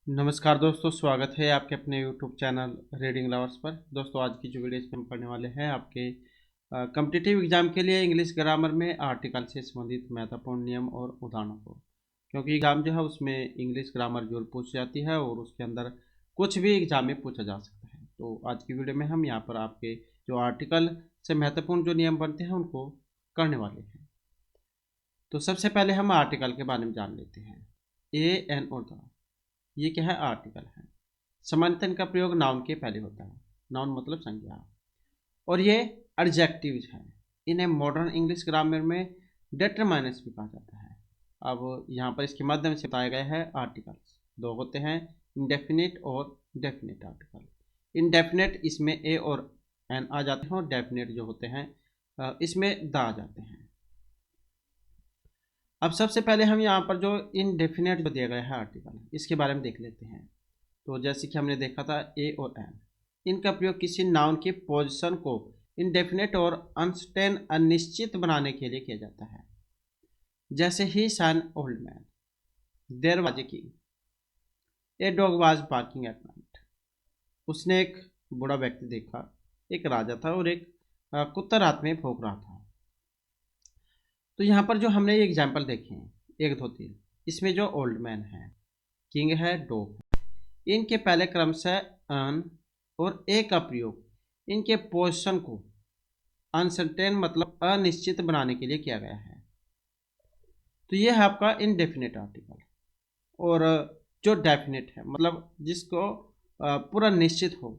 नमस्कार दोस्तों, स्वागत है आपके अपने यूट्यूब चैनल रीडिंग लवर्स पर। दोस्तों, आज की जो वीडियो इसमें हम पढ़ने वाले हैं आपके कॉम्पिटिटिव एग्जाम के लिए इंग्लिश ग्रामर में आर्टिकल से संबंधित महत्वपूर्ण नियम और उदाहरणों को। क्योंकि एग्जाम जो है उसमें इंग्लिश ग्रामर जो पूछ जाती है और उसके अंदर कुछ भी एग्जाम में पूछा जा सकता है। तो आज की वीडियो में हम यहाँ पर आपके जो आर्टिकल से महत्वपूर्ण जो नियम बनते हैं उनको करने वाले हैं। तो सबसे पहले हम आर्टिकल के बारे में जान लेते हैं। ए एन और द, ये क्या है? आर्टिकल है। सामान्यतः इनका प्रयोग नाउन के पहले होता है। नाउन मतलब संज्ञा, और ये एडजेक्टिव्स हैं। इन्हें मॉडर्न इंग्लिश ग्रामर में डेटरमाइनर्स भी कहा जाता है। अब यहाँ पर इसके माध्यम से बताया गया है आर्टिकल्स दो होते हैं, इंडेफिनिट और डेफिनेट आर्टिकल। इंडेफिनेट इसमें ए और एन आ जाते हैं, और डेफिनेट जो होते हैं इसमें द आ जाते हैं। अब सबसे पहले हम यहाँ पर जो इनडेफिनेट जो दिया गया है आर्टिकल, इसके बारे में देख लेते हैं। तो जैसे कि हमने देखा था ए और एन, इनका प्रयोग किसी नाउन की पोजीशन को इनडेफिनेट और अनसर्टेन अनिश्चित बनाने के लिए किया जाता है। जैसे ही son old man, there was a king, a dog was barking at night. उसने एक बूढ़ा व्यक्ति देखा, एक राजा था और एक कुत्ता रात में भौंक रहा था। तो यहाँ पर जो हमने ये एग्जाम्पल देखे हैं, एक दो तीन, इसमें जो ओल्ड मैन है, किंग है, डॉग है, इनके पहले क्रम से अन और ए का प्रयोग इनके पोजीशन को अनसर्टेन मतलब अनिश्चित बनाने के लिए किया गया है। तो ये है आपका इनडेफिनेट आर्टिकल। और जो डेफिनेट है मतलब जिसको पूरा निश्चित हो,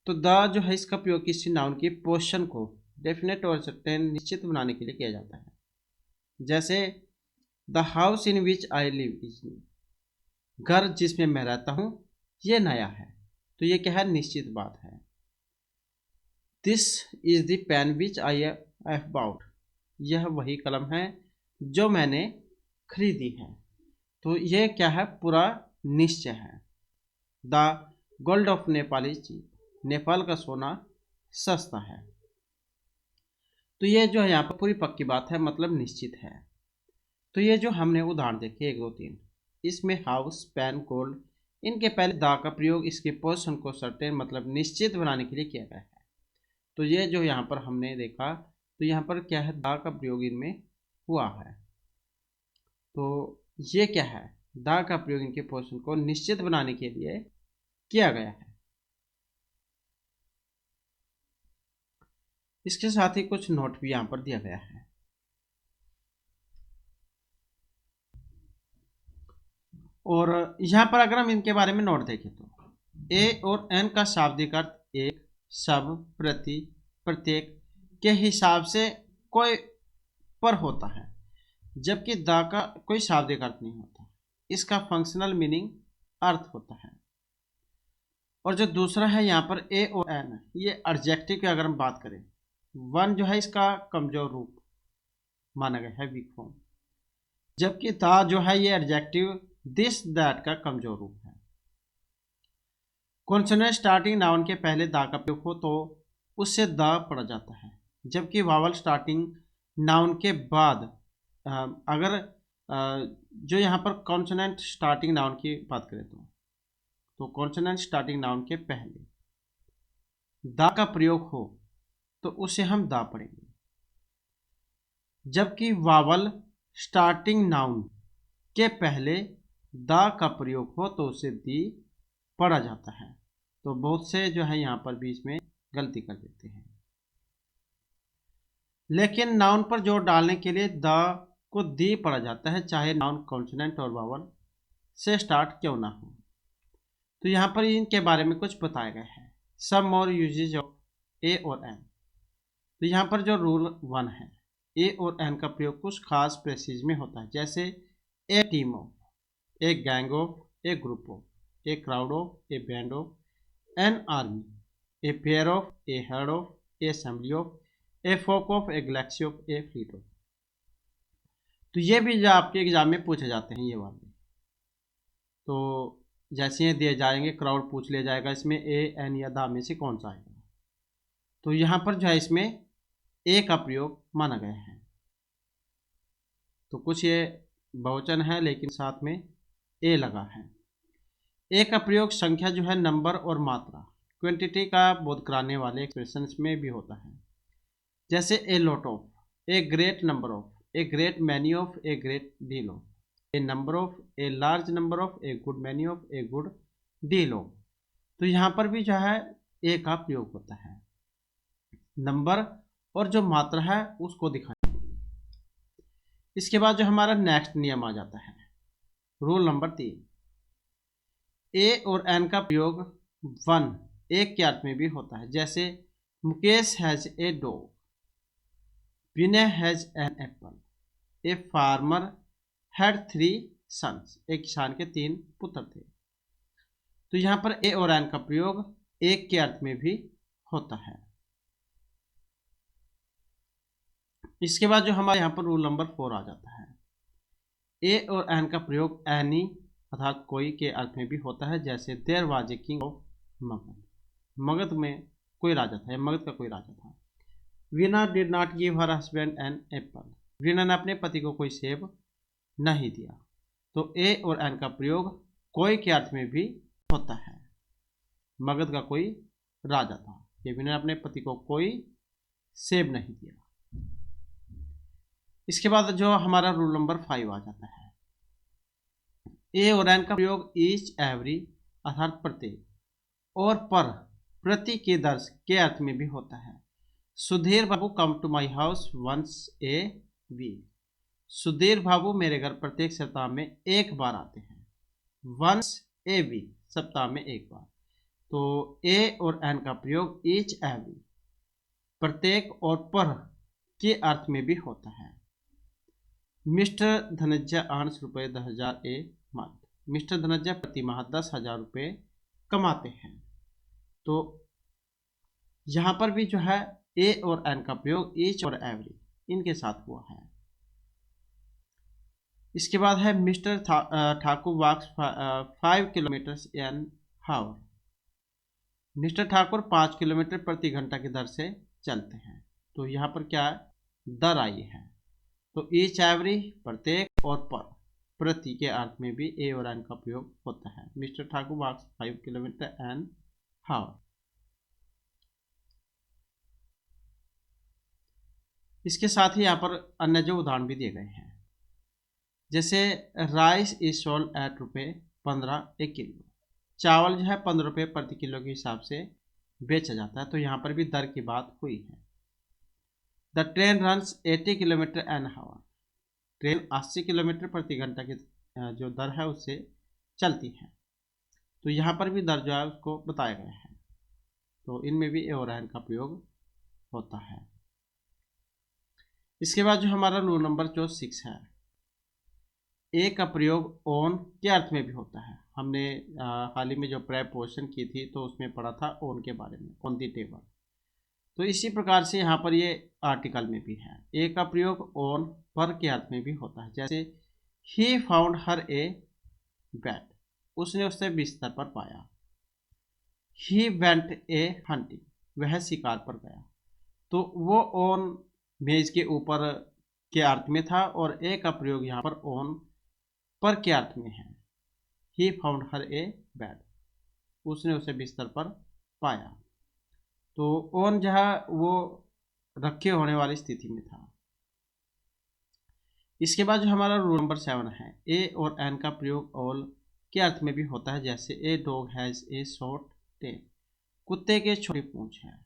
तो द जो है इसका प्रयोग किसी नाउन की पोजीशन को डेफिनेट और सर्टेन निश्चित बनाने के लिए किया जाता है। जैसे the house in which I live is new, घर जिसमें मैं रहता हूँ ये नया है। तो ये क्या है? निश्चित बात है। This is the pen which I have bought, यह वही कलम है जो मैंने खरीदी है। तो ये क्या है? पूरा निश्चय है। The gold of Nepal is cheap, Nepal का सोना सस्ता है। तो ये जो है यहाँ पर पूरी पक्की बात है, मतलब निश्चित है। तो ये जो हमने उदाहरण देखे एक दो तीन, इसमें हाउस, पेन, गोल्ड, इनके पहले द का प्रयोग इसके पोजीशन को सर्टेन मतलब निश्चित बनाने के लिए किया गया है। तो ये जो यहाँ पर हमने देखा, तो यहाँ पर क्या है? द का प्रयोग इनमें हुआ है। तो ये क्या है? द का प्रयोग इनके पोजीशन को निश्चित बनाने के लिए किया गया है। इसके साथ ही कुछ नोट भी यहाँ पर दिया गया है। और यहाँ पर अगर हम इनके बारे में नोट देखें तो ए और एन का शाब्दिक अर्थ एक, सब, प्रति, प्रत्येक के हिसाब से कोई पर होता है, जबकि द का कोई शाब्दिक अर्थ नहीं होता। इसका फंक्शनल मीनिंग अर्थ होता है। और जो दूसरा है यहाँ पर ए और एन, ये एडजेक्टिव की अगर हम बात करें, वन जो है इसका कमजोर रूप माना गया है, वीक फॉर्म, जबकि द जो है ये एडजेक्टिव दिस दैट का कमजोर रूप है। कॉन्सोनेंट स्टार्टिंग नाउन के पहले द का प्रयोग हो तो उससे द पड़ा जाता है, जबकि वावल स्टार्टिंग नाउन के बाद अगर जो यहाँ पर कॉन्सोनेंट स्टार्टिंग नाउन की बात करें तो कॉन्सोनेंट स्टार्टिंग नाउन के पहले द का प्रयोग हो तो उसे हम द पढ़ेंगे, जबकि वावल स्टार्टिंग नाउन के पहले द का प्रयोग हो तो उसे दी पढ़ा जाता है। तो बहुत से जो है यहाँ पर बीच में गलती कर देते हैं। लेकिन नाउन पर जोर डालने के लिए द को दी पढ़ा जाता है, चाहे नाउन कॉन्सोनेंट और वावल से स्टार्ट क्यों ना हो। तो यहाँ पर इनके बारे में कुछ बताया गया है। सम और यूजेज ऑफ ए और एन। तो यहाँ पर जो रूल वन है, ए और एन का प्रयोग कुछ खास प्रेसिज में होता है। जैसे a team of, a gang of, a group of, a crowd of, a band of, an army, a pair of, a herd of, an assembly of, a folk of, a galaxy of, a fleet of. तो ये भी जो आपके exam में पूछे जाते हैं ये वाले। तो जैसे ये दिए जाएंगे, क्राउड पूछ लिया जाएगा इसमें ए, एन या द में से कौन सा आएगा। तो यहाँ पर जो है इसमें ए का प्रयोग माना गया है। तो कुछ ये बहुवचन है लेकिन साथ में ए लगा है। ए का प्रयोग संख्या जो है नंबर और मात्रा क्वांटिटी का बोध कराने वाले एक्सप्रेशंस में भी होता है। जैसे a lot of, a great number of, a great many of, a great deal of, A number of, a large number of, a good many of, a good deal of. तो यहाँ पर भी जो है ए का प्रयोग होता है नंबर और जो मात्रा है उसको दिखाने के लिए। इसके बाद जो हमारा नेक्स्ट नियम आ जाता है, रूल नंबर 3, ए और एन का प्रयोग वन एक के अर्थ में भी होता है। जैसे Mukesh has a dog, Vinay has an apple, a farmer had 3 sons, एक किसान के 3 पुत्र थे। तो यहाँ पर ए और एन का प्रयोग एक के अर्थ में भी होता है। इसके बाद जो हमारे यहाँ पर रूल नंबर 4 आ जाता है, ए और एन का प्रयोग एनी अर्थात कोई के अर्थ में भी होता है। जैसे there was a king of Magadh, Magadh में कोई राजा था या मगध का कोई राजा था। Veena did not give her husband an apple, Veena ने अपने पति को कोई सेब नहीं दिया। तो ए और एन का प्रयोग कोई के अर्थ में भी होता है। मगध का कोई राजा था, ये वीना ने अपने पति को कोई सेब नहीं दिया। इसके बाद जो हमारा रूल नंबर 5 आ जाता है, ए और एन का प्रयोग ईच एवरी अर्थात प्रत्येक और पर प्रति के दर्श के अर्थ में भी होता है। Sudhir Babu come to my house once a week, Sudhir Babu मेरे घर प्रत्येक सप्ताह में एक बार आते हैं। वंस ए वीक सप्ताह में एक बार। तो ए और एन का प्रयोग ईच एवरी प्रत्येक और पर के अर्थ में भी होता है। मिस्टर धनंजय अर्न्स रुपये 10,000 ए मंथ, मिस्टर धनंजय प्रति माह 10,000 रुपये कमाते हैं। तो यहाँ पर भी जो है ए और एन का प्रयोग ईच और एवरी इनके साथ हुआ है। इसके बाद है mister Thakur walks 5 kilometre an hour, mister Thakur 5 kilometre प्रति घंटा की दर से चलते हैं। तो यहाँ पर क्या दर आई है, तो ईच एवरी प्रत्येक और पर प्रति के अर्थ में भी ए और एन का प्रयोग होता है। Mister Thakur walks 5 kilometre an हावर। इसके साथ ही यहाँ पर अन्य जो उदाहरण भी दिए गए हैं, जैसे राइस इज सोल्ड एट ₹15 एक किलो, चावल जो है 15 रुपये प्रति किलो के हिसाब से बेचा जाता है। तो यहाँ पर भी दर की बात हुई है। The train runs 80 kilometre an hour, train 80 kilometre प्रति घंटा की जो दर है उससे चलती है। तो यहाँ पर भी दर जो है उसको बताया गया है। तो इनमें भी ए और एन का प्रयोग होता है। इसके बाद जो हमारा रूल नंबर जो 6 है, ए का प्रयोग ऑन के अर्थ में भी होता है। हमने हाल ही में जो प्रेपोजिशन की थी तो उसमें पढ़ा था ऑन के बारे में, ऑन दी टेबल। तो इसी प्रकार से यहाँ पर ये आर्टिकल में भी है। ए का प्रयोग ऑन पर के अर्थ में भी होता है। जैसे he found her A bed, उसने उसे बिस्तर पर पाया। ही वेंट ए हंटिंग, वह शिकार पर गया। तो वो ऑन मेज के ऊपर के अर्थ में था और ए का प्रयोग यहाँ पर ऑन पर के अर्थ में है। He found her A bed, उसने उसे बिस्तर पर पाया। तो ऑन जहाँ वो रखे होने वाली स्थिति में था। इसके बाद जो हमारा रूल नंबर 7 है, ए और एन का प्रयोग ऑल के अर्थ में भी होता है। जैसे ए dog has a short tell, कुत्ते के छोटी पूंछ है।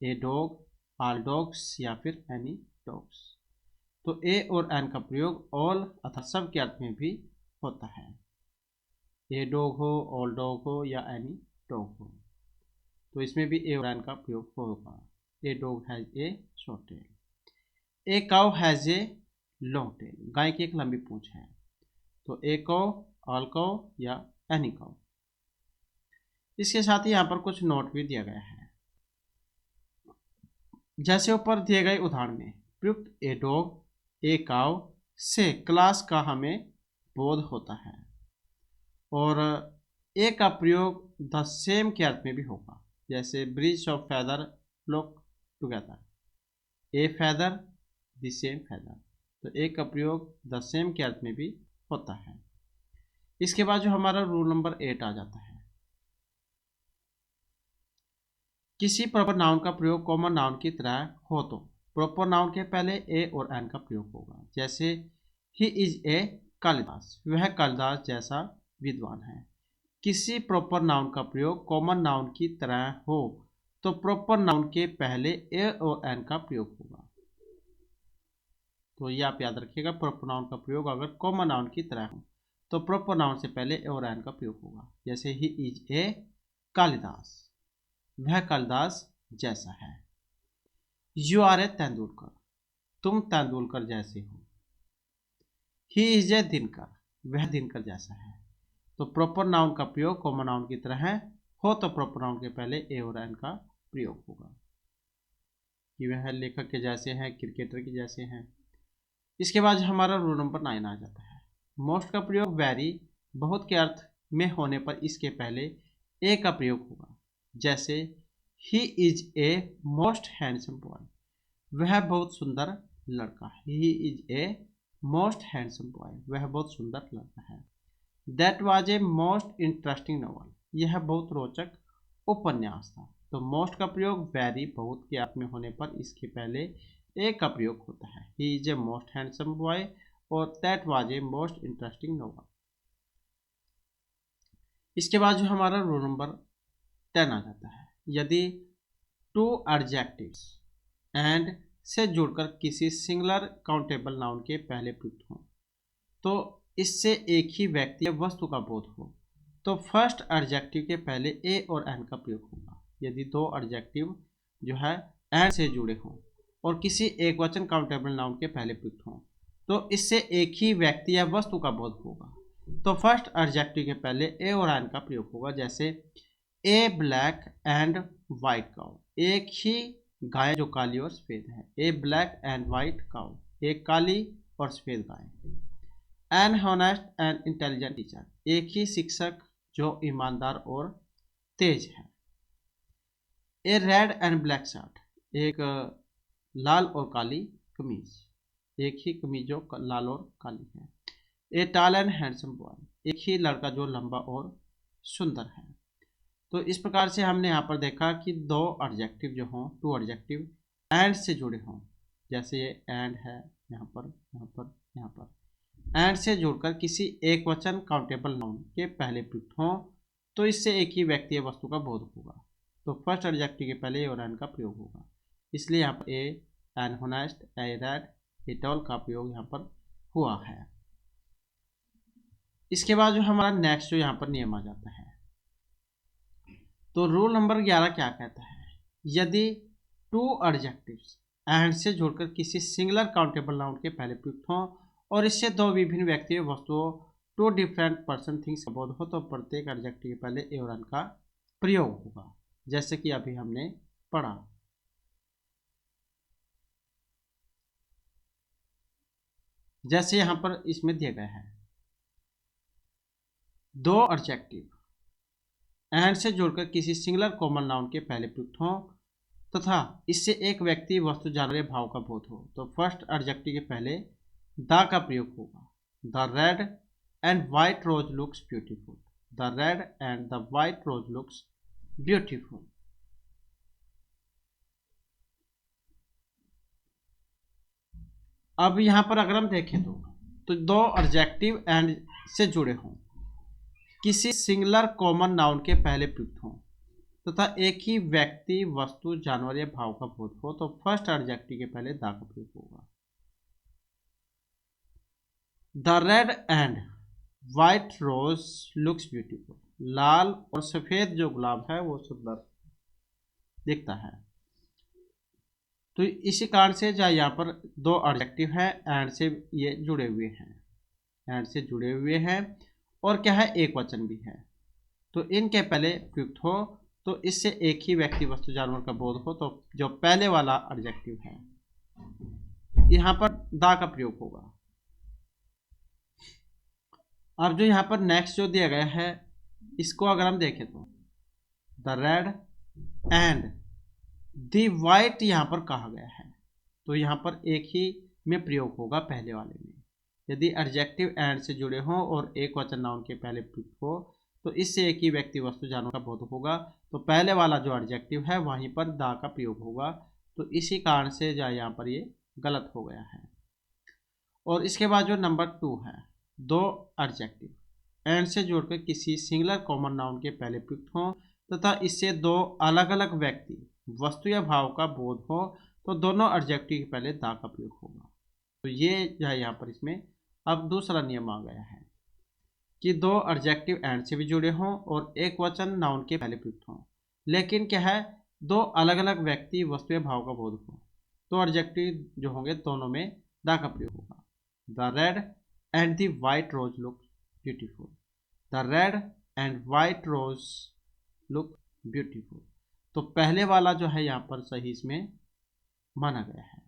ए डॉग, ऑल डॉग्स या फिर एनी डॉग्स। तो ए और एन का प्रयोग ऑल अर्थात सब के अर्थ में भी होता है। ए डॉग हो, ऑल डॉग हो या एनी डॉग हो, तो इसमें भी ए और एन का प्रयोग होगा। A dog has a short tail, a cow has a long tail, गाय की एक लंबी पूंछ है। तो ए काउ, ऑल काउ या एनी काउ। इसके साथ ही यहाँ पर कुछ नोट भी दिया गया है। जैसे ऊपर दिए गए उदाहरण में प्रयुक्त ए डॉग, ए काउ से क्लास का हमें बोध होता है। और ए का प्रयोग द सेम के अर्थ में भी होगा। जैसे birds of feather flock together, a feather the same feather. तो ए का प्रयोग द सेम के अर्थ में भी होता है। इसके बाद जो हमारा रूल नंबर 8 आ जाता है, किसी प्रॉपर नाउन का प्रयोग कॉमन नाउन की तरह हो तो प्रॉपर नाउन के पहले ए और एन का प्रयोग होगा। जैसे ही इज ए कालिदास, वह कालिदास जैसा विद्वान है। किसी प्रॉपर नाउन का प्रयोग कॉमन नाउन की तरह हो तो प्रॉपर नाउन के पहले ए और एन का प्रयोग होगा। तो ये आप याद रखिएगा, प्रॉपर नाउन का प्रयोग अगर कॉमन नाउन की तरह हो तो प्रॉपर नाउन से पहले ए और एन का प्रयोग होगा। जैसे ही इज ए कालिदास, वह कालिदास जैसा है। यू आर ए तेंदुलकर, तुम तेंदुलकर जैसे हो। ही इज ए दिनकर, वह दिनकर जैसा है। तो प्रॉपर नाउन का प्रयोग कॉमन नाउन की तरह हो तो प्रॉपर नाउन के पहले ए और एन का प्रयोग होगा। कि वह लेखक के जैसे हैं, क्रिकेटर के जैसे हैं। इसके बाद हमारा रूल नंबर 9 आ जाता है। मोस्ट का प्रयोग वेरी, बहुत के अर्थ में होने पर इसके पहले ए का प्रयोग होगा। जैसे ही is a most handsome boy, वह बहुत सुंदर लड़का है। He is a most handsome boy, वह बहुत सुंदर लड़का है। That was a most interesting novel, यह बहुत रोचक उपन्यास था। तो मोस्ट का प्रयोग वेरी, बहुत के अर्थ में होने पर इसके पहले ए का प्रयोग होता है। He is a most handsome boy और that was a most interesting novel. इसके बाद जो हमारा रूल नंबर 10 आ जाता है। यदि टू एडजेक्टिव्स एंड से जुड़कर किसी सिंगुलर काउंटेबल नाउन के पहले प्रयुक्त हों तो इससे एक ही व्यक्ति या वस्तु का बोध हो तो फर्स्ट एडजेक्टिव के पहले ए और एन का प्रयोग होगा। यदि दो एडजेक्टिव जो है एन से जुड़े हों और किसी एक वचन काउंटेबल नाउन के पहले प्रयुक्त हों तो इससे एक ही व्यक्ति या वस्तु का बोध होगा। तो फर्स्ट एडजेक्टिव के पहले ए और एन का प्रयोग होगा। जैसे a black and white cow, एक ही गाय जो काली और सफेद है। A black and white cow, एक काली और सफेद गाय। An honest and intelligent teacher, एक ही शिक्षक जो ईमानदार और तेज है। A red and black shirt, एक लाल और काली कमीज, एक ही कमीज जो लाल और काली है। A tall and handsome boy, एक ही लड़का जो लंबा और सुंदर है। तो इस प्रकार से हमने यहाँ पर देखा कि दो एडजेक्टिव जो हों, टू एडजेक्टिव एंड से जुड़े हों। जैसे ये एंड है यहाँ पर, यहाँ पर, यहाँ पर। एंड से जुड़कर किसी एक वचन काउंटेबल नाउन के पहले प्रयुक्त हों तो इससे एक ही व्यक्ति या वस्तु का बोध होगा। तो फर्स्ट एडजेक्टिव के पहले ए और एन का प्रयोग होगा। इसलिए यहाँ पर a an honest, a red, a tall का प्रयोग यहाँ पर हुआ है। इसके बाद जो हमारा नेक्स्ट जो यहाँ पर नियम आ जाता है, तो रूल नंबर 11 क्या कहता है। यदि टू एडजेक्टिव्स एंड से जुड़कर किसी सिंगुलर काउंटेबल नाउन के पहले प्रयुक्त हों और इससे दो विभिन्न व्यक्तियों वस्तुओं टू डिफरेंट पर्सन थिंग्स का बोध हो तो प्रत्येक एडजेक्टिव के पहले ए और एन का प्रयोग होगा। जैसे कि अभी हमने पढ़ा। जैसे यहाँ पर इसमें दिया गया है, दो एडजेक्टिव एंड से जुड़कर किसी सिंगुलर कॉमन नाउन के पहले प्रयुक्त हों तथा इससे एक व्यक्ति वस्तु जानवर भाव का बोध हो तो फर्स्ट एडजेक्टिव के पहले द का प्रयोग होगा। The red and white rose looks beautiful, the red and the white rose looks beautiful. अब यहाँ पर अगर हम देखें तो दो एडजेक्टिव एंड से जुड़े हों, किसी सिंगुलर कॉमन नाउन के पहले प्रयुक्त हों तथा एक ही व्यक्ति वस्तु जानवर या भाव का बोध हो तो फर्स्ट एडजेक्टिव के पहले द का प्रयोग होगा। The red and white rose looks beautiful, लाल और सफेद जो गुलाब है वो सुंदर दिखता है। तो इसी कारण से जहाँ यहाँ पर दो एडजेक्टिव है एंड से ये जुड़े हुए हैं, एंड से जुड़े हुए हैं और क्या है, एक वचन भी है। तो इनके पहले प्रयुक्त हो तो इससे एक ही व्यक्ति वस्तु जानवर का बोध हो तो जो पहले वाला एडजेक्टिव है यहाँ पर द का प्रयोग होगा। अब जो यहाँ पर नेक्स्ट जो दिया गया है इसको अगर हम देखें तो the red and the white यहाँ पर कहा गया है तो यहाँ पर एक ही में प्रयोग होगा पहले वाले में। यदि एडजेक्टिव एंड से जुड़े हों और एक वचन नाउन के पहले प्रयुक्त हो तो इससे एक ही व्यक्ति वस्तु जानवर का बोध होगा। तो पहले वाला जो एडजेक्टिव है वहीं पर दा का प्रयोग होगा, तो इसी कारण से जो यहाँ पर ये गलत हो गया है। और इसके बाद जो नंबर 2 है, दो एडजेक्टिव एंड से जोड़कर किसी सिंगुलर कॉमन नाउन के पहले प्रयुक्त हों तथा इससे दो अलग अलग व्यक्ति वस्तु या भाव का बोध हो तो दोनों एडजेक्टिव के पहले दा का प्रयोग होगा। तो ये जो है यहाँ पर इसमें अब दूसरा नियम आ गया है कि दो एडजेक्टिव एंड से भी जुड़े हों और एक वचन नाउन के पहले प्रयुक्त हों, लेकिन क्या है दो अलग अलग व्यक्ति वस्तु या भाव का बोध हो तो एडजेक्टिव जो होंगे दोनों में दा का प्रयोग होगा। The red and the white rose look beautiful. The red and white rose look beautiful. तो पहले वाला जो है यहाँ पर सही इसमें माना गया है,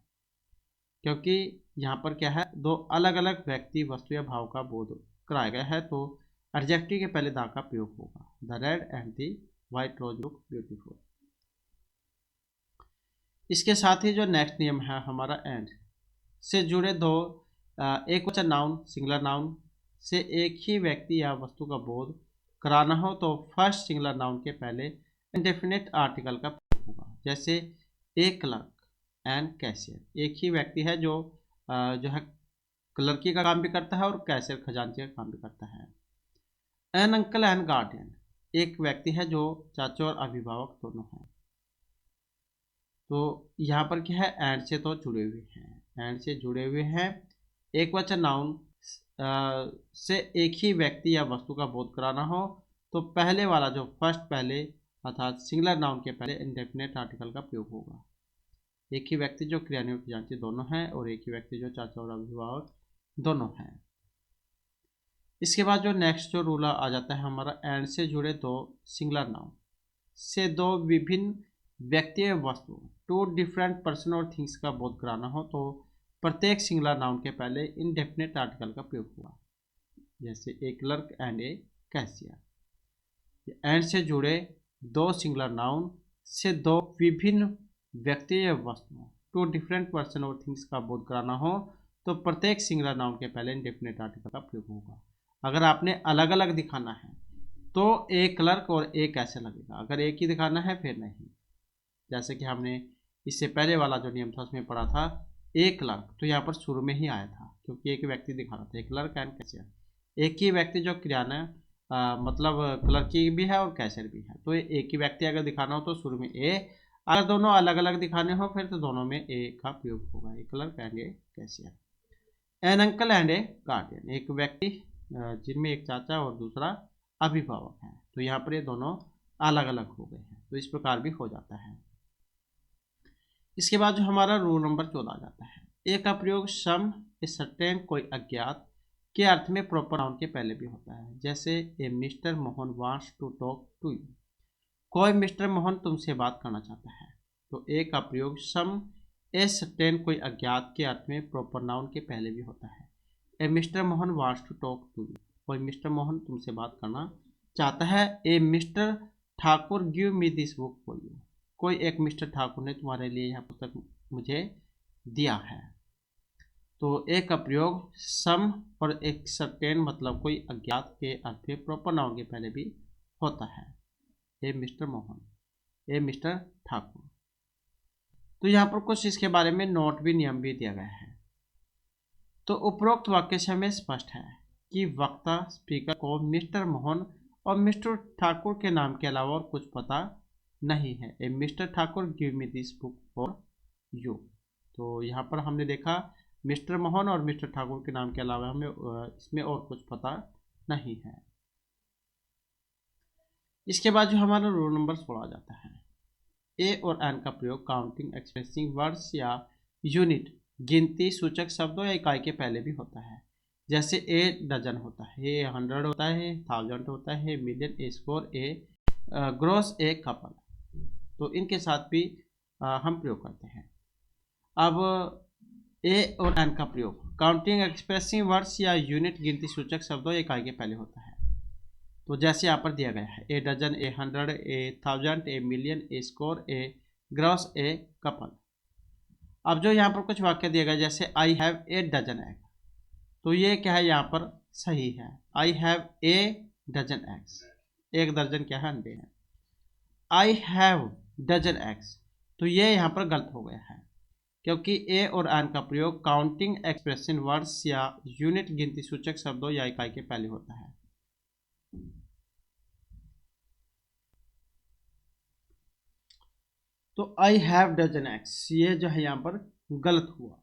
क्योंकि यहाँ पर क्या है दो अलग अलग व्यक्ति वस्तु या भाव का बोध कराया गया है, तो एडजेक्टिव के पहले दा का प्रयोग होगा। The red and the white rose look beautiful. इसके साथ ही जो नेक्स्ट नियम है हमारा एंड से जुड़े दो एक वचन नाउन सिंगुलर नाउन से एक ही व्यक्ति या वस्तु का बोध कराना हो तो फर्स्ट सिंगुलर नाउन के पहले इंडेफिनिट आर्टिकल का प्रयोग होगा। जैसे ए क्लर्क एंड कैशियर, एक ही व्यक्ति है जो है क्लर्की का काम भी करता है और कैशियर खजांची का काम भी करता है। एन अंकल एंड गार्डियन, एक व्यक्ति है जो चाचा और अभिभावक दोनों हैं। तो यहाँ पर क्या है एंड से तो जुड़े हुए हैं, एंड से जुड़े हुए हैं एक वचन नाउन से एक ही व्यक्ति या वस्तु का बोध कराना हो तो पहले वाला जो फर्स्ट पहले अर्थात सिंगुलर नाउन के पहले इंडेफिनिट आर्टिकल का प्रयोग होगा। एक ही व्यक्ति जो क्रियान्वयन की जांची दोनों हैं और एक ही व्यक्ति जो चाचा और अभिभावक दोनों हैं। इसके बाद जो नेक्स्ट जो रूल आ जाता है हमारा एंड से जुड़े दो सिंगुलर नाउन से दो विभिन्न व्यक्ति या वस्तु टू डिफरेंट पर्सन और थिंग्स का बोध कराना हो तो प्रत्येक सिंगुलर नाउन के पहले इंडेफिनिट आर्टिकल का प्रयोग हुआ। जैसे a clerk and a cashier. And से जुड़े दो सिंगुलर नाउन से दो विभिन्न व्यक्ति या वस्तुओं टू डिफरेंट पर्सन और थिंग्स का बोध कराना हो तो प्रत्येक सिंगुलर नाउन के पहले इंडेफिनिट आर्टिकल का प्रयोग होगा। अगर आपने अलग अलग दिखाना है तो ए क्लर्क और ए कैसे लगेगा, अगर एक ही दिखाना है फिर नहीं। जैसे कि हमने इससे पहले वाला जो नियम था उसमें पढ़ा था ए क्लर्क, तो यहाँ पर शुरू में ही आया था क्योंकि एक व्यक्ति दिखा रहा था। ए क्लर्क एंड कैशियर, एक ही व्यक्ति जो क्रियान्वयन मतलब क्लर्की भी है और कैशियर भी है, तो एक ही व्यक्ति अगर दिखाना हो तो शुरू में ए, अगर दोनों अलग अलग दिखाने हो फिर तो दोनों में ए का प्रयोग होगा। A clerk and a cashier. An uncle and a guardian, एक व्यक्ति जिनमें एक चाचा और दूसरा अभिभावक है, तो यहाँ पर ये दोनों अलग अलग हो गए हैं, तो इस प्रकार भी हो जाता है। इसके बाद जो हमारा रूल नंबर 14 आ जाता है, ए का प्रयोग सम ए सर्टेन कोई अज्ञात के अर्थ में प्रॉपर नाउन के पहले भी होता है। जैसे a mister Mohan wants to talk to you, कोई मिस्टर मोहन तुमसे बात करना चाहता है। तो ए का प्रयोग सम ए सर्टेन कोई अज्ञात के अर्थ में प्रॉपर नाउन के पहले भी होता है। A mister Mohan wants to talk to you, कोई मिस्टर मोहन तुमसे बात करना चाहता है। A mister Thakur give me this book for you, कोई एक मिस्टर ठाकुर ने तुम्हारे लिए यह पुस्तक मुझे दिया है। तो ए का प्रयोग सम और एक सर्टेन मतलब कोई अज्ञात के अर्थ में प्रॉपर नाउन के पहले भी होता है। A mister Mohan, A mister Thakur. तो यहाँ पर कुछ इसके बारे में नोट भी नियम भी दिया गया है। तो उपरोक्त वाक्य से हमें स्पष्ट है कि वक्ता स्पीकर को मिस्टर मोहन और मिस्टर ठाकुर के नाम के अलावा और कुछ पता नहीं है। A mister Thakur give me this book for you, तो यहाँ पर हमने देखा मिस्टर मोहन और मिस्टर ठाकुर के नाम के अलावा हमें इसमें और कुछ पता नहीं है। इसके बाद जो हमारा रूल नंबर 16 आ जाता है, ए और एन का प्रयोग काउंटिंग एक्सप्रेसिंग वर्ड्स या यूनिट गिनती सूचक शब्दों या इकाई के पहले भी होता है। जैसे ए डजन होता है, ए 100 होता है, 1000 होता है, million, a score, a gross, a couple, तो इनके साथ भी हम प्रयोग करते हैं। अब ए और एन का प्रयोग काउंटिंग एक्सप्रेसिंग वर्ड्स या यूनिट गिनती सूचक शब्दों या इकाई के पहले होता है। तो जैसे यहाँ पर दिया गया है a dozen, a 100, a 1000, a million, a score, a gross, a couple. अब जो यहाँ पर कुछ वाक्य दिए गए जैसे I have a dozen egg, तो ये क्या है, यहाँ पर सही है। I have a dozen eggs, एक दर्जन क्या है, अंडे हैं। आई हैव डजन एग्स, तो ये यहाँ पर गलत हो गया है, क्योंकि ए और एन का प्रयोग काउंटिंग एक्सप्रेशन वर्ड्स या यूनिट गिनती सूचक शब्दों या इकाई के पहले होता है। तो आई हैव डजन एग्स, ये जो है यहाँ पर गलत हुआ,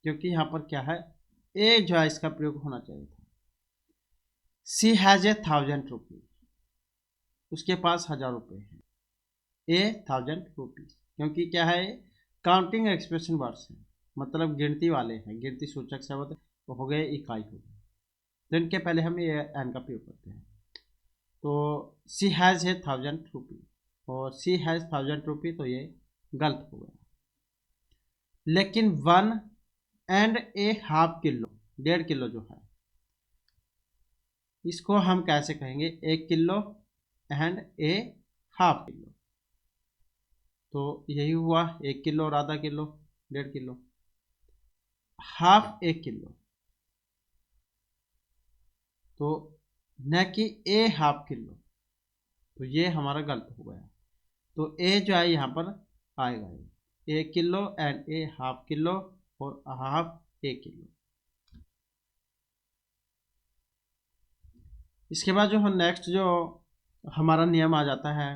क्योंकि यहाँ पर क्या है, ए जो है इसका प्रयोग होना चाहिए था। सी हैज ए 1000 रुपीज, उसके पास 1000 रुपये हैं। ए 1000 रुपीज, क्योंकि क्या है, काउंटिंग एक्सप्रेशन वर्ड्स है, मतलब गिनती वाले हैं, गिनती सूचक शब्द हो गए, इकाई हो गए, तो इनके पहले हम ये एन का प्रयोग करते हैं। तो सी हैज ए 1000 रुपीज और सी हैज 1000 रुपी, तो ये गलत हो गया। लेकिन 1.5 किलो, 1.5 किलो जो है, इसको हम कैसे कहेंगे, 1 kilo and A half kilo, तो यही हुआ 1 किलो और आधा किलो, 1.5 किलो। हाफ 1 किलो, तो न कि ए हाफ किलो, तो ये हमारा गलत हो गया। तो ए जो है यहाँ पर आएगा 1 kilo and A half kilo और हाफ 1 किलो। इसके बाद जो नेक्स्ट जो हमारा नियम आ जाता है,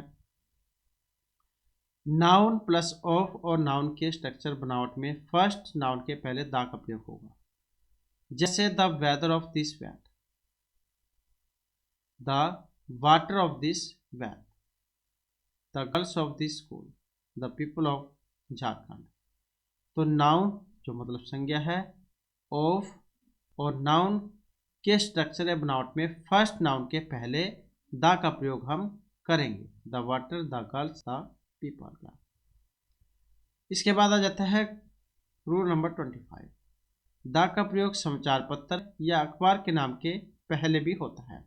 नाउन प्लस ऑफ और नाउन के स्ट्रक्चर बनावट में फर्स्ट नाउन के पहले द का प्रयोग होगा। जैसे the weather of this vat, the water of this vat, the girls of this school, the people of Jharkhand. तो नाउन जो मतलब संज्ञा है, ऑफ और नाउन के स्ट्रक्चर या बनावट में फर्स्ट नाउन के पहले द का प्रयोग हम करेंगे, the water, the girls, the people का। इसके बाद आ जाता है रूल नंबर 25, द का प्रयोग समाचार पत्र या अखबार के नाम के पहले भी होता है।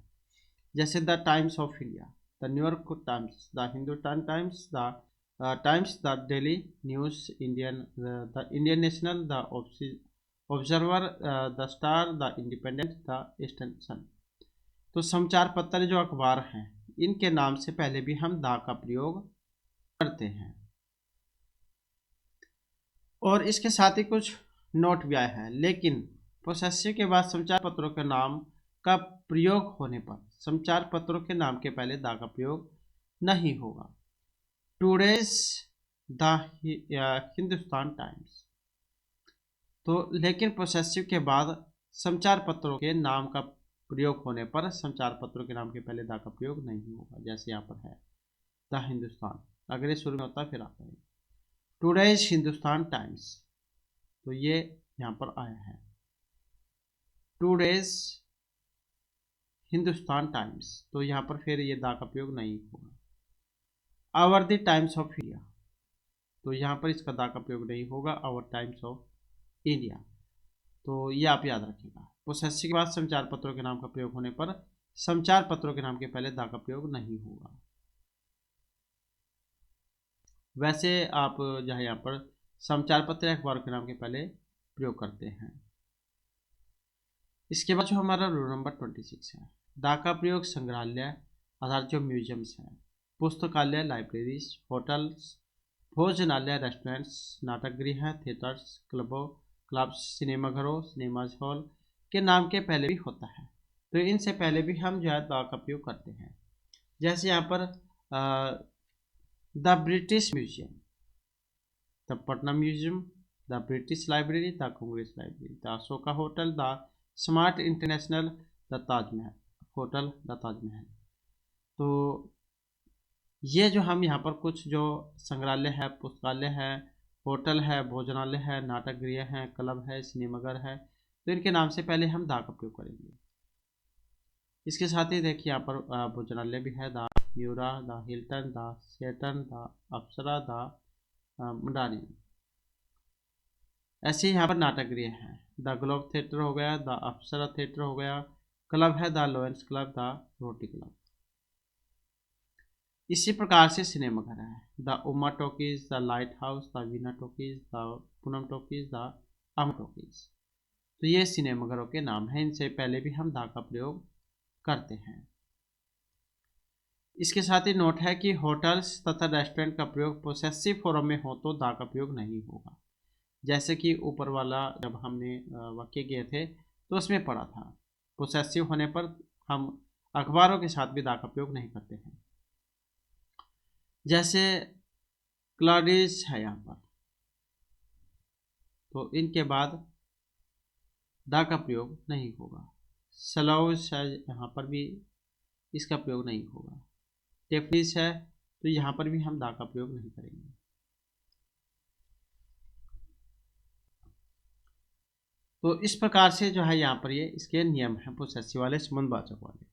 जैसे the Times of India, the New York Times, the Hindustan Times, the Times, the Daily News Indian, the Indian National, the Observer, the Star, the Independent, the Eastern Sun. तो समाचार पत्र जो अखबार हैं, इनके नाम से पहले भी हम द का प्रयोग करते हैं। और इसके साथ ही कुछ नोट भी आया है, लेकिन पोसेसिव के बाद समाचार पत्रों के नाम का प्रयोग होने पर समाचार पत्रों के नाम के पहले द का प्रयोग नहीं होगा। टुडेज द हिंदुस्तान टाइम्स, तो लेकिन पोसेसिव के बाद समाचार पत्रों के नाम का प्रयोग होने पर समाचार पत्रों के नाम के पहले द का प्रयोग नहीं होगा। जैसे यहाँ पर है द हिंदुस्तान, अगर ये शुरू में होता फिर आता है टुडेज हिंदुस्तान टाइम्स, तो ये यहाँ पर आया है टुडेज हिंदुस्तान टाइम्स, तो यहाँ पर फिर ये द का प्रयोग नहीं होगा। Our the Times of India, तो यहाँ पर इसका द का प्रयोग नहीं होगा, आवर टाइम्स ऑफ इंडिया। तो ये आप याद रखिएगा। पोसेसिव के बाद समाचार पत्रों के नाम का प्रयोग होने पर समाचार पत्रों के नाम के पहले द का प्रयोग नहीं होगा। वैसे आप जहाँ यहाँ पर समाचार पत्र अखबार के नाम के पहले प्रयोग करते हैं। इसके बाद जो हमारा रूल नंबर 26 है, द का प्रयोग संग्रहालय आधारित जो म्यूजियम्स हैं, पुस्तकालय, लाइब्रेरीज, होटल्स, भोजनालय, रेस्टोरेंट्स, नाटक गृह, थिएटर्स, क्लब्स, सिनेमाघरों, सिनेमाज हॉल के नाम के पहले भी होता है। तो इनसे पहले भी हम जो है द का प्रयोग करते हैं। जैसे यहाँ पर the British museum, the Patna museum, the British library, the Congress library, the Ashoka hotel, the smart international, the Taj Mahal hotel, the Taj Mahal. तो ये जो हम यहाँ पर कुछ जो संग्रहालय है, पुस्तकालय है, होटल है, भोजनालय है, नाटक गृह है, क्लब है, सिनेमाघर है, तो इनके नाम से पहले हम द का प्रयोग करेंगे। इसके साथ ही देखिए यहाँ पर भोजनालय भी है, the Maurya, the Hilton, the Sheraton, the Apsara, the Mandari. ऐसे ही यहाँ पर नाटक गृह है, द ग्लोब थिएटर हो गया, द अप्सरा थिएटर हो गया, क्लब है the lions club, the roti club. इसी प्रकार से सिनेमाघर है, the Uma talkies, the light house, the Veena talkies, the Poonam talkies, the um talkies. तो ये सिनेमाघरों के नाम हैं, इनसे पहले भी हम द का प्रयोग करते हैं। इसके साथ ही नोट है कि होटल्स तथा रेस्टोरेंट का प्रयोग पोसेसिव फॉर्म में हो तो द का प्रयोग नहीं होगा। जैसे कि ऊपर वाला जब हमने वाक्य किए थे तो उसमें पढ़ा था, पोसेसिव होने पर हम अखबारों के साथ भी द का प्रयोग नहीं करते हैं। जैसे क्लाडिस है यहाँ पर, तो इनके बाद द का प्रयोग नहीं होगा। सलाउस है, यहाँ पर भी इसका प्रयोग नहीं होगा। टेफलिस है, तो यहाँ पर भी हम द का प्रयोग नहीं करेंगे। तो इस प्रकार से जो है यहाँ पर ये इसके नियम हैं पोसेसिव वाले, संबंधवाचक वाले।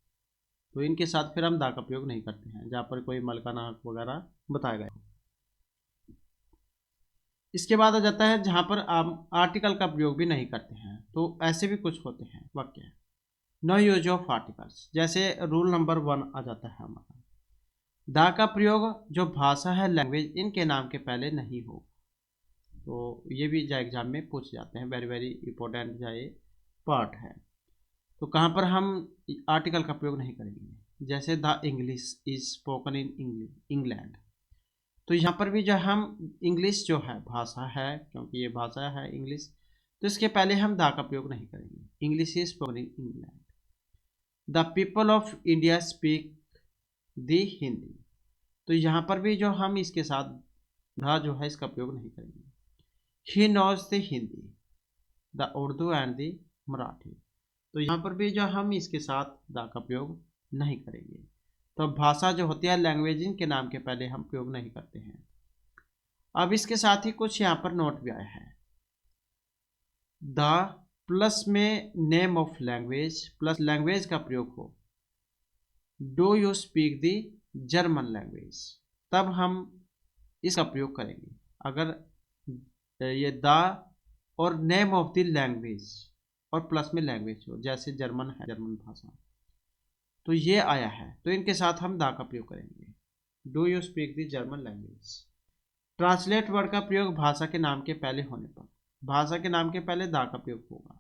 तो इनके साथ फिर हम द का प्रयोग नहीं करते हैं जहाँ पर कोई मालिकाना हक वगैरह बताया गया। इसके बाद आ जाता है जहाँ पर आप आर्टिकल का प्रयोग भी नहीं करते हैं। तो ऐसे भी कुछ होते हैं वाक्य, नो यूज ऑफ आर्टिकल्स। जैसे रूल नंबर 1 आ जाता है हमारा, द का प्रयोग जो भाषा है, लैंग्वेज, इनके नाम के पहले नहीं हो। तो ये भी जो एग्जाम में पूछ जाते हैं, वेरी वेरी इंपॉर्टेंट जो ये पार्ट है। तो कहाँ पर हम आर्टिकल का प्रयोग नहीं करेंगे। जैसे the English is spoken in England, तो यहाँ पर भी जो हम इंग्लिश जो है भाषा है, क्योंकि ये भाषा है इंग्लिश, तो इसके पहले हम द का प्रयोग नहीं करेंगे। English is spoken in England. The people of India speak the Hindi, तो यहाँ पर भी जो हम इसके साथ द जो है इसका प्रयोग नहीं करेंगे। He knows the Hindi, the Urdu and the Marathi, तो यहाँ पर भी जो हम इसके साथ द का प्रयोग नहीं करेंगे। तो भाषा जो होती है, लैंग्वेज के नाम के पहले हम प्रयोग नहीं करते हैं। अब इसके साथ ही कुछ यहाँ पर नोट भी आया है, द प्लस में name of language plus language का प्रयोग हो, do you speak the German language, तब हम इसका प्रयोग करेंगे। अगर ये द और नेम ऑफ द लैंग्वेज और प्लस में लैंग्वेज हो, जैसे जर्मन है, जर्मन भाषा, तो ये आया है, तो इनके साथ हम द का प्रयोग करेंगे। Do you speak the German language. Translate word का प्रयोग भाषा के नाम के पहले होने पर, भाषा के नाम के पहले द का प्रयोग होगा।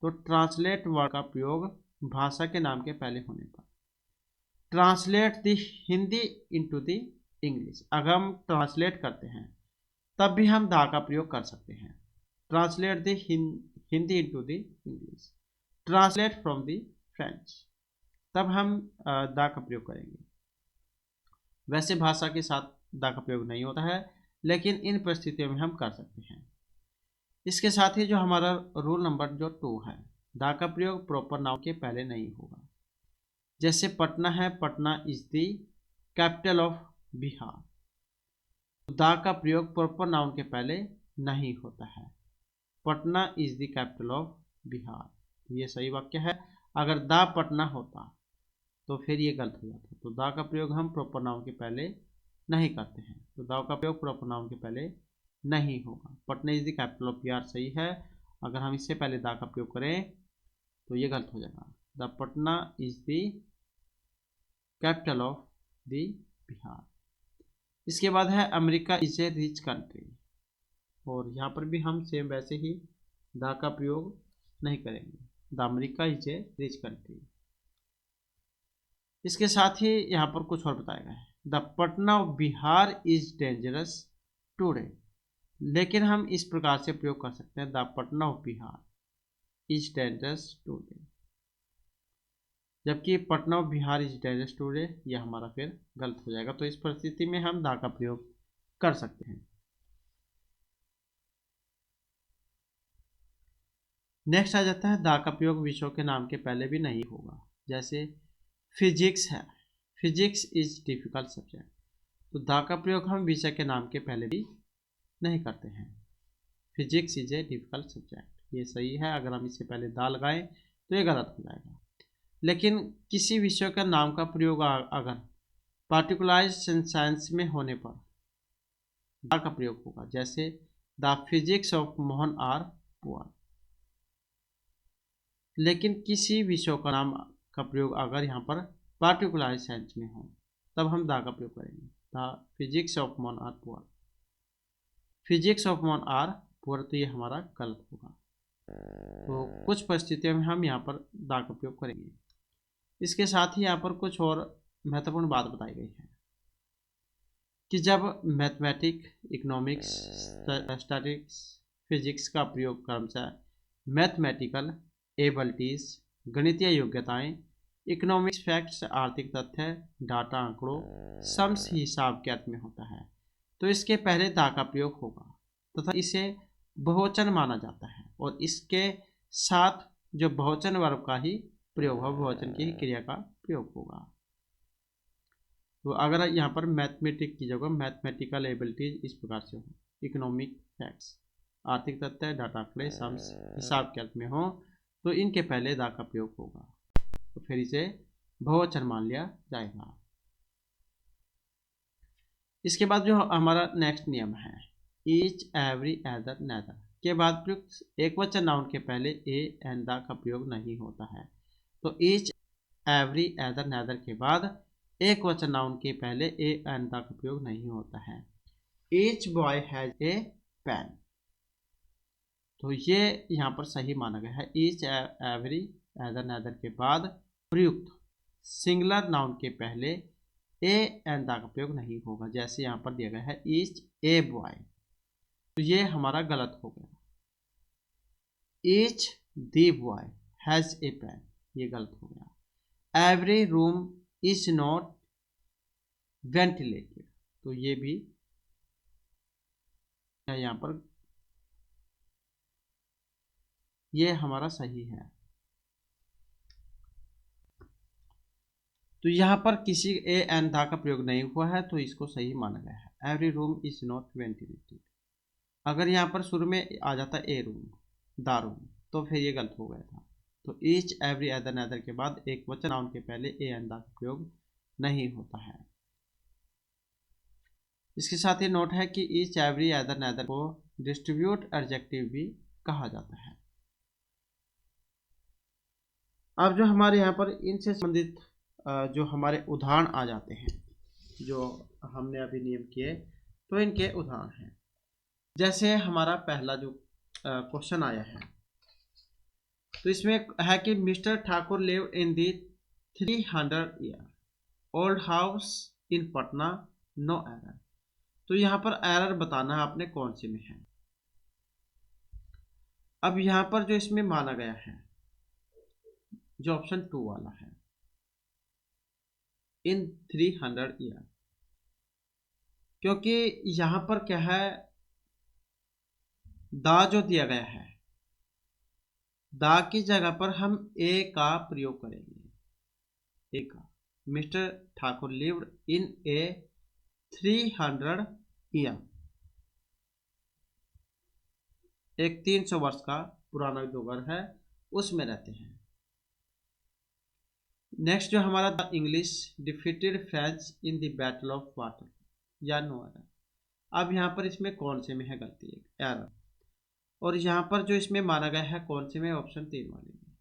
तो ट्रांसलेट वर्ड का प्रयोग भाषा के नाम के पहले होने पर। Translate the Hindi into the English, अगर हम ट्रांसलेट करते हैं तब भी हम द का प्रयोग कर सकते हैं। Translate the Hindi into the English, translate from the French, तब हम द का प्रयोग करेंगे। वैसे भाषा के साथ द का प्रयोग नहीं होता है, लेकिन इन परिस्थितियों में हम कर सकते हैं। इसके साथ ही जो हमारा रूल नंबर जो 2 है, द का प्रयोग प्रॉपर नाउन के पहले नहीं होगा। जैसे पटना है, Patna is the capital of Bihar, the का प्रयोग प्रॉपर नाउन के पहले नहीं होता है। Patna is the capital of Bihar, ये सही वाक्य है। अगर द पटना होता तो फिर ये गलत हो जाता। तो द का प्रयोग हम प्रॉपर नाउन के पहले नहीं करते हैं, तो द का प्रयोग प्रॉपर नाउन के पहले नहीं होगा। Patna is the capital of Bihar सही है, अगर हम इससे पहले द का प्रयोग करें तो ये गलत हो जाएगा। The Patna is the capital of the Bihar. इसके बाद है America is a rich country, और यहाँ पर भी हम सेम वैसे ही द का प्रयोग नहीं करेंगे। The America is a rich country. इसके साथ ही यहाँ पर कुछ और बताया गया है, the Patna of Bihar is dangerous today, लेकिन हम इस प्रकार से प्रयोग कर सकते हैं, the Patna of Bihar is dangerous today, जबकि Patna of Bihar is dangerous today ये हमारा फिर गलत हो जाएगा। तो इस परिस्थिति में हम द का प्रयोग कर सकते हैं। नेक्स्ट आ जाता है, द का प्रयोग विषयों के नाम के पहले भी नहीं होगा। जैसे फिजिक्स है, फिजिक्स इज डिफिकल्ट सब्जेक्ट, तो द का प्रयोग हम विषय के नाम के पहले भी नहीं करते हैं। Physics is a difficult subject, ये सही है। अगर हम इससे पहले द लगाएं तो ये गलत हो जाएगा। लेकिन किसी विषय का नाम का प्रयोग अगर पार्टिकुलराइज सेंस में होने पर द का प्रयोग होगा। जैसे the physics of Mohan are poor, लेकिन किसी विषय का नाम का प्रयोग अगर यहाँ पर पार्टिकुलराइज सेंस में हो तब हम द का प्रयोग करेंगे। The physics of Mohan are poor, physics of Mohan are poor, तो ये हमारा गलत होगा। तो कुछ परिस्थितियों में हम यहाँ पर दा का उपयोग करेंगे। इसके साथ ही यहाँ पर कुछ और महत्वपूर्ण बात बताई गई है कि जब मैथमेटिक, इकोनॉमिक्स, स्टैटिस्टिक्स, फिजिक्स का प्रयोग क्रमशः मैथमेटिकल एबिलिटीज, गणितीय योग्यताएं, इकोनॉमिक्स फैक्ट्स, आर्थिक तथ्य, डाटा, आंकड़ों, सम्स हिसाब के अर्थ में होता है, तो इसके पहले दा का प्रयोग होगा तथा इसे बहुवचन माना जाता है और इसके साथ जो बहुवचन वर्ब का ही प्रयोग होगा, बहुवचन की क्रिया का प्रयोग होगा। तो अगर यहाँ पर मैथमेटिक की जगह मैथमेटिकल एबिलिटीज इस प्रकार से हो, इकोनॉमिक फैक्ट्स, आर्थिक तथ्य, डाटा, आंकड़े, सम्स हिसाब के अर्थ में हो, तो इनके पहले दा का प्रयोग होगा, तो फिर इसे बहुवचन मान लिया जाएगा। इसके बाद जो हमारा नेक्स्ट नियम है, ईच, एवरी, एदर, नेदर के बाद प्रयुक्त एक वचन नाउन के पहले ए एंड द का प्रयोग नहीं होता है। तो ईच, एवरी, एदर, नेदर के बाद एक वचन नाउन के पहले ए एंड द का प्रयोग नहीं होता है। Each boy has a pen, तो ये यहाँ पर सही माना गया है। ईच, एवरी, एदर, नेदर के बाद प्रयुक्त सिंगुलर नाउन के पहले ए एंड द का प्रयोग नहीं होगा, जैसे यहाँ पर दिया गया है ईच ए बॉय, तो ये हमारा गलत हो गया। Each the boy has a pen, ये गलत हो गया। Every room is not ventilated, तो ये भी यहाँ पर ये हमारा सही है। तो यहाँ पर किसी ए एंड दा का प्रयोग नहीं हुआ है, तो इसको सही माना गया है। Every room is not ventilated, अगर यहाँ पर शुरू में आ जाता ए रूम, दा रूम, तो फिर ये गलत हो गया था। तो ईच, एवरी, अदर, नेदर के बाद एक वचन नाउन के पहले ए एंड दा का प्रयोग नहीं होता है। इसके साथ ही नोट है कि ईच, एवरी, अदर, नेदर को डिस्ट्रीब्यूट एडजेक्टिव भी कहा जाता है। अब जो हमारे यहाँ पर इनसे संबंधित जो हमारे उदाहरण आ जाते हैं, जो हमने अभी नियम किए, तो इनके उदाहरण हैं। जैसे हमारा पहला जो क्वेश्चन आया है, तो इसमें है कि mister Thakur live in the 300 year old house in Patna, no error. तो यहाँ पर एरर बताना है आपने कौन से में है। अब यहाँ पर जो इसमें माना गया है, जो ऑप्शन 2 वाला है, इन 300 ईयर, क्योंकि यहाँ पर क्या है, दा जो दिया गया है, दा की जगह पर हम ए का प्रयोग करेंगे। ए का, mister Thakur lived in A 300 year, एक 300 वर्ष का पुराना जो घर है उसमें रहते हैं। नेक्स्ट जो हमारा the English defeated French in the battle of water, या नो एरर। अब यहाँ पर इसमें कौन से में है गलती, एक एरर, और यहाँ पर जो इसमें माना गया है कौन से में, ऑप्शन 3 वाले में,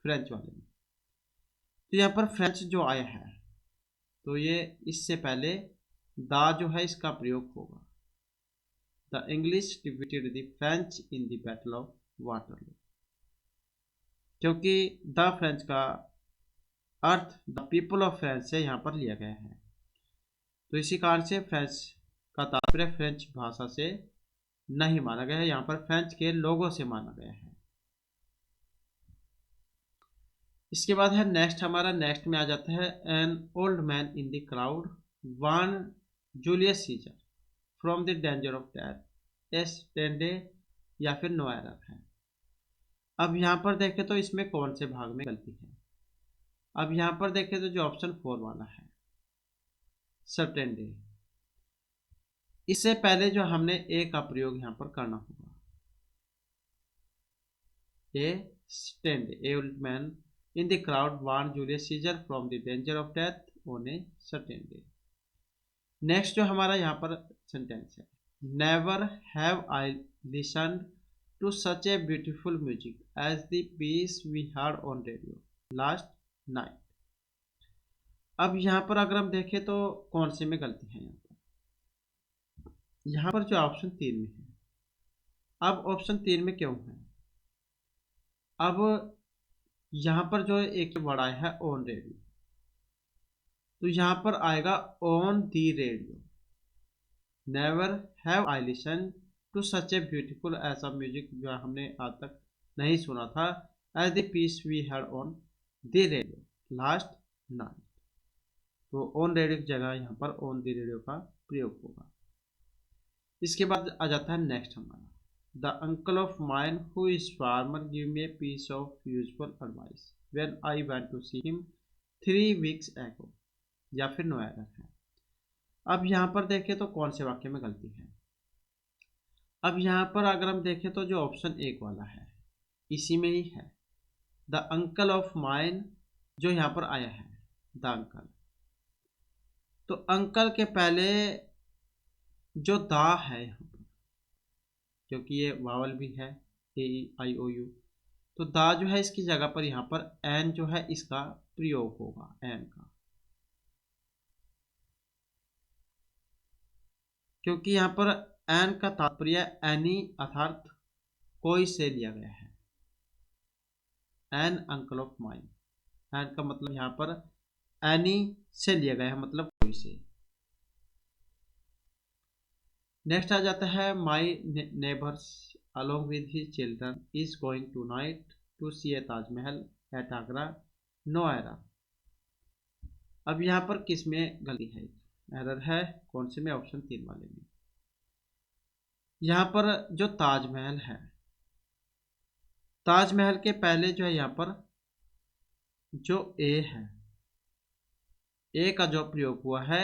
फ्रेंच वाले में। तो यहाँ पर फ्रेंच जो आया है, तो ये इससे पहले दा जो है इसका प्रयोग होगा। The English defeated the French in the battle of Waterloo, क्योंकि द फ्रेंच का earth the people of France से यहाँ पर लिया गया है, तो इसी कारण से फ्रेंच का तात्पर्य फ्रेंच भाषा से नहीं माना गया है, यहाँ पर फ्रेंच के लोगों से माना गया है। इसके बाद है नेक्स्ट, हमारा नेक्स्ट में आ जाता है an old man in the crowd warn Julius Caesar from the danger of death, a stand या फिर नो एरर है। अब यहाँ पर देखें तो इसमें कौन से भाग में गलती है। अब यहाँ पर देखें तो जो ऑप्शन 4 वाला है, सर्टेन डे, इससे पहले जो हमने ए का प्रयोग यहाँ पर करना होगा। A stand, a old man in the crowd warn Julius Caesar from the danger of death on a certain day. Next जो हमारा यहाँ पर सेंटेंस है, never have I listened to such a beautiful music as the piece we heard on radio last night. अब यहाँ पर अगर हम देखें तो कौन से में गलती है, यहाँ पर जो ऑप्शन 3 में है। अब ऑप्शन 3 में क्यों है, अब यहाँ पर जो एक वर्ड आया है ऑन रेडियो, तो यहाँ पर आएगा on the radio. Never have I listen to such a beautiful, ऐसा म्यूजिक जो हमने आज तक नहीं सुना था, as the piece we had on the radio last night. तो ऑन रेडियो की जगह यहाँ पर ऑन द रेडियो का प्रयोग होगा। इसके बाद आ जाता है नेक्स्ट हमारा, the uncle of mine who is farmer give me a piece of useful advice when I went to see him 3 weeks ago, या फिर नो एरर है। अब यहाँ पर देखें तो कौन से वाक्य में गलती है। अब यहाँ पर अगर हम देखें तो जो ऑप्शन एक वाला है इसी में ही है, द अंकल ऑफ माइन जो यहाँ पर आया है द अंकल, तो अंकल के पहले जो दा है यहाँ पर, क्योंकि ये वावल भी है AEIOU, तो दा जो है इसकी जगह पर यहाँ पर एन जो है इसका प्रयोग होगा, एन का, क्योंकि यहाँ पर एन का तात्पर्य एनी अर्थात कोई से लिया गया है। An uncle of mine, an का मतलब यहाँ पर एनी से लिया गया है, मतलब कोई से। नेक्स्ट आ जाता है माई neighbours along with his children is going tonight to C A Taj Mahal at Agra, no error. अब यहाँ पर किस में गलती है, एरर है कौन से में, ऑप्शन 3 वाले में। यहाँ पर जो ताजमहल है, ताजमहल के पहले जो है यहाँ पर जो ए है, ए का जो प्रयोग हुआ है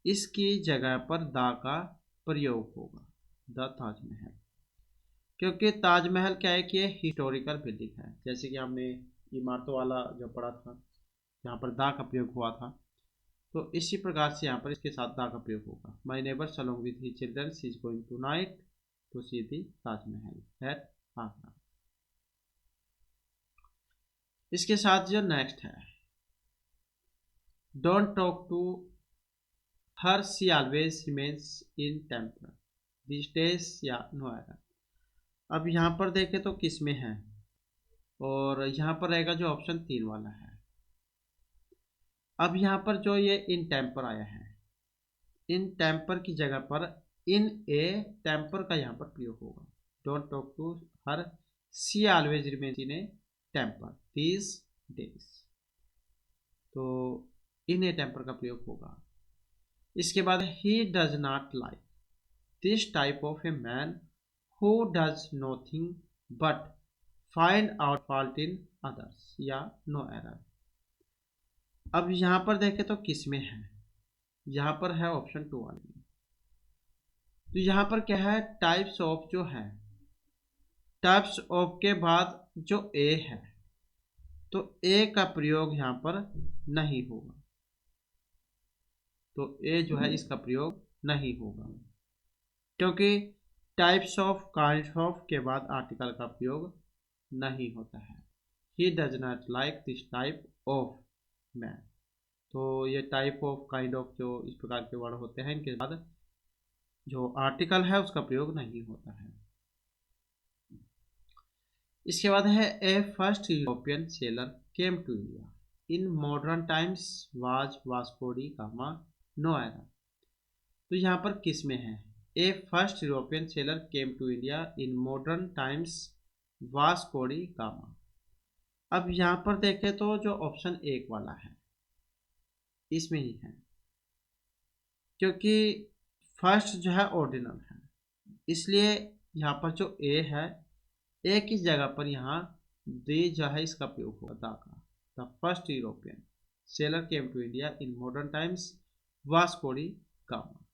इसकी जगह पर दा का प्रयोग होगा, द ताजमहल, क्योंकि ताजमहल क्या है कि हिस्टोरिकल बिल्डिंग है, जैसे कि हमने इमारतों वाला जो पढ़ा था जहाँ पर दा का प्रयोग हुआ था, तो इसी प्रकार से यहाँ पर इसके साथ दा का प्रयोग होगा। My neighbours along with his children she is going tonight to see the Taj Mahal at Agra. इसके साथ जो नेक्स्ट है, don't talk to her she always remains in temper this days, या नो एरर। अब यहाँ पर देखें तो किस में है, और यहाँ पर रहेगा जो ऑप्शन 3 वाला है। अब यहाँ पर जो ये इन टेम्पर आया है, इन टेम्पर की जगह पर इन ए टेम्पर का यहाँ पर प्रयोग होगा। Don't talk to her she always remains in a temper these days, तो इन ए टेम्पर का प्रयोग होगा। इसके बाद he does not like this type of a man who does nothing but find out fault in others, या no error. अब यहाँ पर देखें तो किस में है, यहाँ पर है ऑप्शन 2 वाले में। तो यहाँ पर क्या है, टाइप्स ऑफ जो है, टाइप्स ऑफ के बाद जो ए है, तो ए का प्रयोग यहाँ पर नहीं होगा, तो ए जो है इसका प्रयोग नहीं होगा, क्योंकि टाइप्स ऑफ काइंड्स ऑफ के बाद आर्टिकल का प्रयोग नहीं होता है। ही does not like this type of man, तो ये टाइप ऑफ काइंड ऑफ जो इस प्रकार के वर्ड होते हैं इनके बाद जो आर्टिकल है उसका प्रयोग नहीं होता है। इसके बाद है a first European sailor came to India in modern times was Vasco da Gama, no error. तो यहाँ पर किस में है, a first European sailor came to India in modern times Vasco da Gama. अब यहाँ पर देखें तो जो ऑप्शन 1 वाला है इसमें ही है, क्योंकि फर्स्ट जो है ऑर्डिनल है, इसलिए यहाँ पर जो ए है, ए की जगह पर यहाँ दे जो है इसका प्रयोग होगा, दा का। The first European sailor came to India in modern times Vasco da Gama.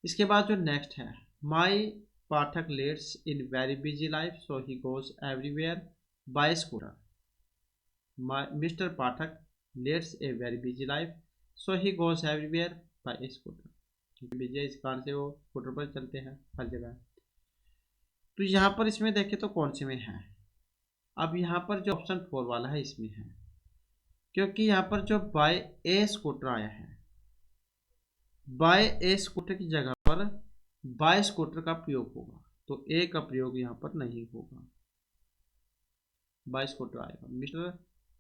इसके बाद जो नेक्स्ट है, my Pathak leads in very busy life so he goes everywhere by scooter. Mister Pathak leads a very busy life so he goes everywhere by scooter, क्योंकि busy है इस कारण से वो स्कूटर पर चलते हैं हर जगह। तो यहाँ पर इसमें देखें तो कौन से में है, अब यहाँ पर जो ऑप्शन 4 वाला है इसमें है, क्योंकि यहाँ पर जो बाय ए स्कूटर आया है, बाय ए स्कूटर की जगह पर बाय स्कूटर का प्रयोग होगा, तो ए का प्रयोग यहाँ पर नहीं होगा। बाय स्कूटर आएगा। Mister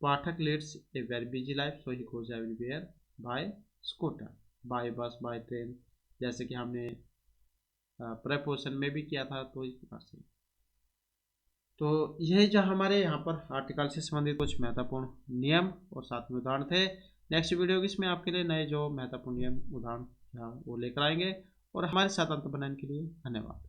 Pathak leads a very busy life so he goes everywhere by scooter. By bus, by train, जैसे कि हमने प्रपोजिशन में भी किया था, तो इस प्रकार से। तो यही जो हमारे यहाँ पर आर्टिकल से संबंधित कुछ महत्वपूर्ण नियम और साथ में उदाहरण थे। नेक्स्ट वीडियो की इसमें आपके लिए नए जो महत्वपूर्ण नियम उदाहरण वो लेकर आएंगे। और हमारे साथ अंत बनाने के लिए धन्यवाद।